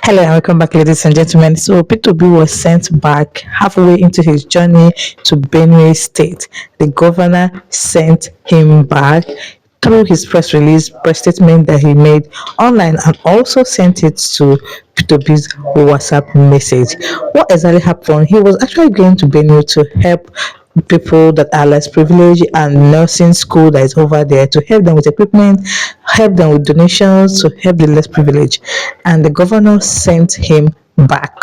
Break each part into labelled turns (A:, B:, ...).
A: Hello and welcome back, ladies and gentlemen. So, P2B was sent back halfway into his journey to Benue State. The governor sent him back through his press statement that he made online and also sent it to P2B's WhatsApp message. What exactly happened? He was actually going to Benue to help people that are less privileged and nursing school that is over there to help them with equipment, help them with donations, to help the less privileged. And the governor sent him back.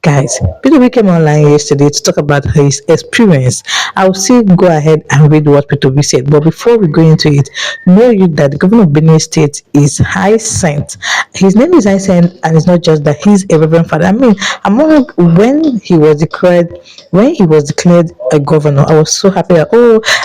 A: Guys, P2B came online yesterday to talk about his experience. I'll still go ahead and read what P2B said. But before we go into it, know you that the governor of Benue State is Hyacinth. His name is Hyacinth, and it's not just that he's a reverend father. I mean, among when he was declared a governor, I was so happy that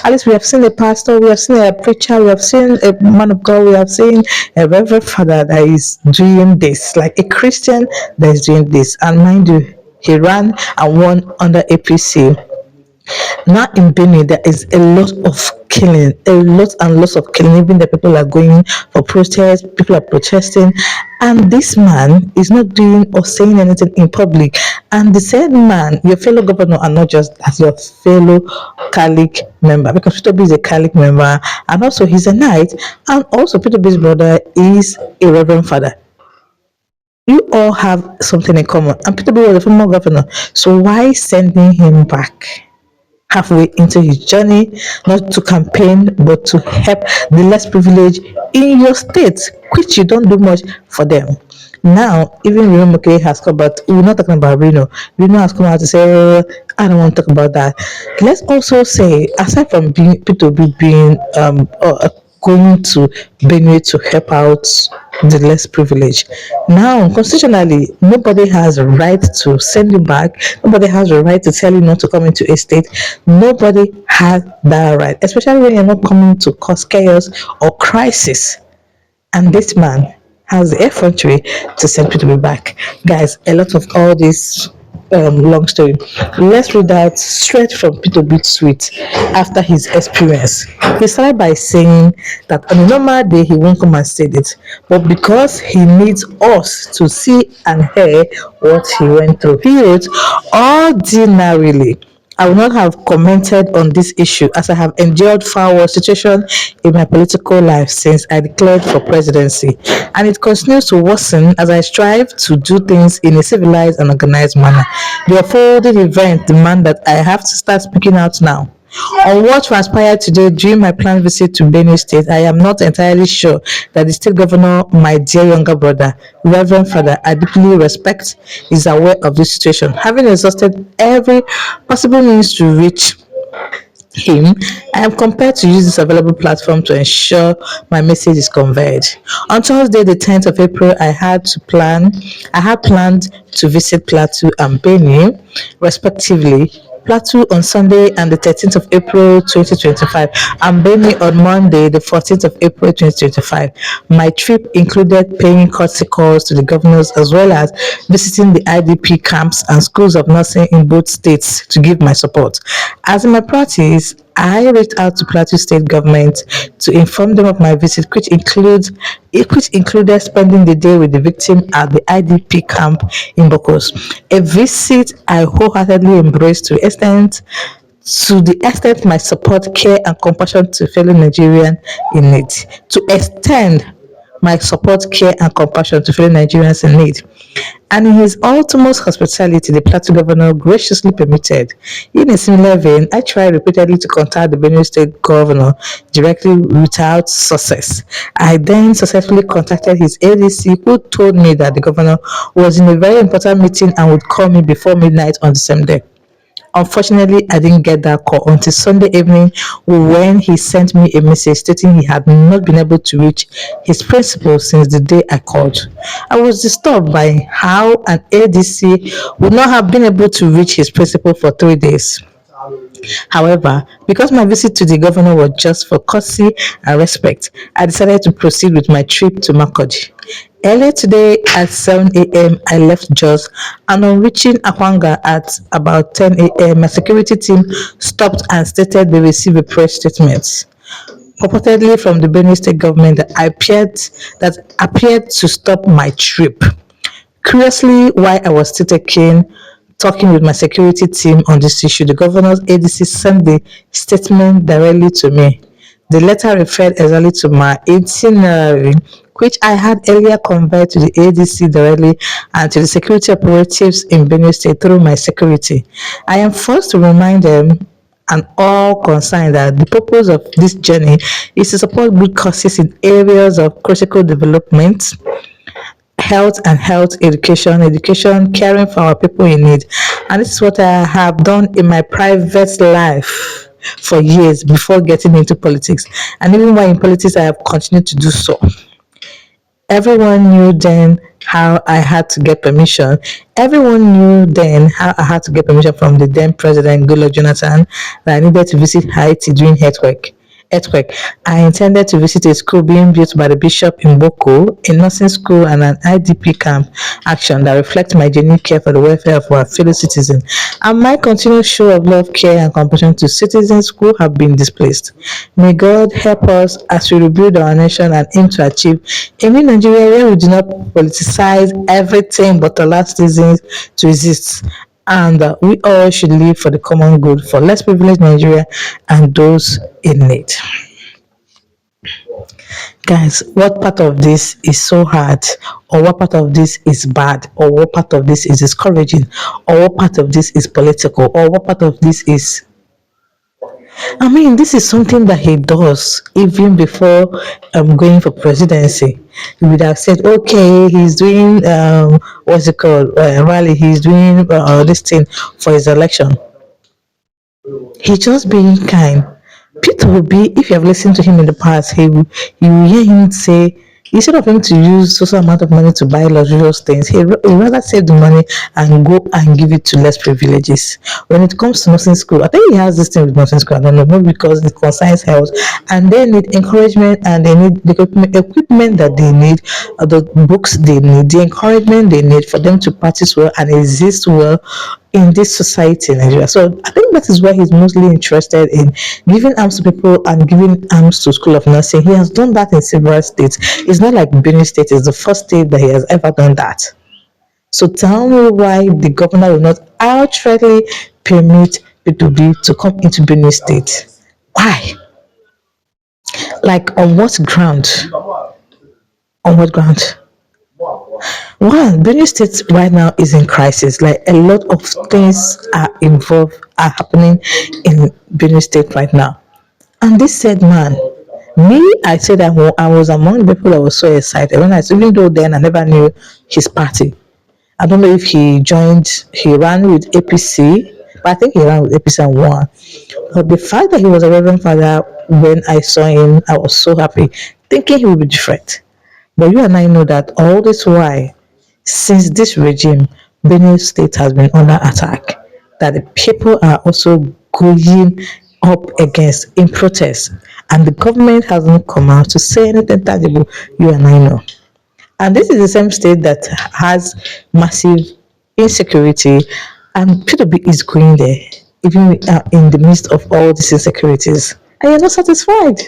A: at least we have seen a pastor, we have seen a preacher, we have seen a man of God, we have seen a reverend father that is doing this, like a Christian that is doing this. And mind you, he ran and won under APC. Now in Benue, there is a lot of killing, a lot and lots of killing. Even the people are going for protests, people are protesting, and this man is not doing or saying anything in public. And the said man, your fellow governor, are not just as your fellow Catholic member, because Peter B is a Catholic member, and also he's a knight, and also Peter B's brother is a reverend father. You all have something in common, and Peter B was a former governor. So why sending him back halfway into his journey, not to campaign but to help the less privileged in your state, which you don't do much for them? Now, even Reno Mokele has come, but we're not talking about Reno. Reno has come out to say, I don't want to talk about that. Let's also say, aside from being P2B being going to Benue to help out the less privileged. Now, constitutionally, nobody has a right to send you back. Nobody has a right to tell you not to come into a state. Nobody has that right, especially when you're not coming to cause chaos or crisis. And this man has the effrontery to send people back. Guys, a lot of all this long story. Let's read that straight from Peter Beat Sweet after his experience. He started by saying that on a normal day he won't come and say it, but because he needs us to see and hear what he went through, he wrote, ordinarily, I would not have commented on this issue as I have endured far worse situation in my political life since I declared for presidency, and it continues to worsen as I strive to do things in a civilized and organized manner. The unfolding event demand that I have to start speaking out now. On what transpired today during my planned visit to Benue State, I am not entirely sure that the state governor, my dear younger brother, Reverend Father, I deeply respect, is aware of this situation. Having exhausted every possible means to reach him, I am compelled to use this available platform to ensure my message is conveyed. On Thursday, the 10th of April, I had planned to visit Plateau and Benue, respectively. Plateau on Sunday and the 13th of April 2025, and Benue on Monday, the 14th of April 2025. My trip included paying courtesy calls to the governors as well as visiting the IDP camps and schools of nursing in both states to give my support. As in my practice, I reached out to Plateau State government to inform them of my visit, which included spending the day with the victim at the IDP camp in Bokos. A visit I wholeheartedly embraced to the extent my support, care, and compassion to fellow Nigerians in need. To extend my support, care, and compassion to fellow Nigerians in need. And in his utmost hospitality, the Plateau governor graciously permitted. In a similar vein, I tried repeatedly to contact the Benue State governor directly without success. I then successfully contacted his ADC, who told me that the governor was in a very important meeting and would call me before midnight on the same day. Unfortunately, I didn't get that call until Sunday evening when he sent me a message stating he had not been able to reach his principal since the day I called. I was disturbed by how an ADC would not have been able to reach his principal for 3 days. However, because my visit to the governor was just for courtesy and respect, I decided to proceed with my trip to Makurdi. Earlier today at 7 a.m., I left Jos, and on reaching Akwanga at about 10 a.m., my security team stopped and stated they received a press statement purportedly from the Benue State government that appeared to stop my trip. Curiously, while I was still talking with my security team on this issue, the governor's ADC sent the statement directly to me. The letter referred exactly to my itinerary, which I had earlier conveyed to the ADC directly and to the security operatives in Benue State through my security. I am forced to remind them and all concerned that the purpose of this journey is to support good causes in areas of critical development, health and health education, caring for our people in need. And this is what I have done in my private life for years before getting into politics. And even while in politics, I have continued to do so. Everyone knew then how I had to get permission. Everyone knew then how I had to get permission from the then president, Goodluck Jonathan, that I needed to visit Haiti during earthquake. I intended to visit a school being built by the bishop in Boko, a nursing school, and an IDP camp action that reflects my genuine care for the welfare of our fellow citizens and my continued show of love, care, and compassion to citizens who have been displaced. May God help us as we rebuild our nation and aim to achieve a new Nigeria where we do not politicize everything but allow citizens to exist. And we all should live for the common good for less privileged Nigeria and those in need. Guys, what part of this is so hard, or what part of this is bad, or what part of this is discouraging, or what part of this is political, or what part of this is, I mean, this is something that he does even before going for presidency. He would have said, okay, he's doing what's it called, rally, he's doing this thing for his election. He's just being kind. Peter will be, if you have listened to him in the past, you will hear him say, instead of him to use social amount of money to buy luxurious things, he rather save the money and go and give it to less privileges. When it comes to nursing school, I think he has this thing with nursing school. I don't know, maybe because it concerns health, and they need encouragement and they need the equipment that they need, the books they need, the encouragement they need for them to practice well and exist well in this society in Nigeria. So I think that is why he's mostly interested in giving arms to people and giving arms to School of Nursing. He has done that in several states. It's not like Benue State is the first state that he has ever done that. So tell me why the governor will not outrightly permit P2B to come into Benue State. Why? Like on what ground? On what ground? One, Benue State right now is in crisis. Like a lot of things are happening in Benue State right now. And this said man, me, I said I was among the people that was so excited when even though then I never knew his party. I don't know if he ran with APC, but I think he ran with APC and won. But the fact that he was a Reverend Father, when I saw him, I was so happy, thinking he would be different. But you and I know that all this while, since this regime, Benue State has been under attack, that the people are also going up against in protest, and the government hasn't come out to say anything tangible. You and I know. And this is the same state that has massive insecurity, and P2B is going there, even in the midst of all these insecurities. And you're not satisfied.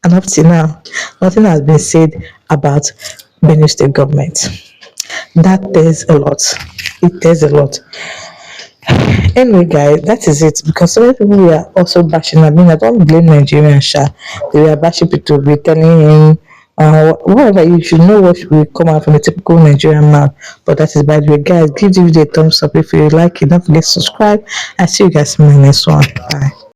A: And up to now, nothing has been said about Benue State government. That tells a lot. It tells a lot. Anyway, guys, that is it. Because so many people were also bashing. I mean, I don't blame Nigerian Sha. They were bashing people, be telling him, whatever, you should know what will come out from a typical Nigerian man. But that is by the way, guys. Give the video a thumbs up if you like it. Don't forget to subscribe. And see you guys in my next one. Bye.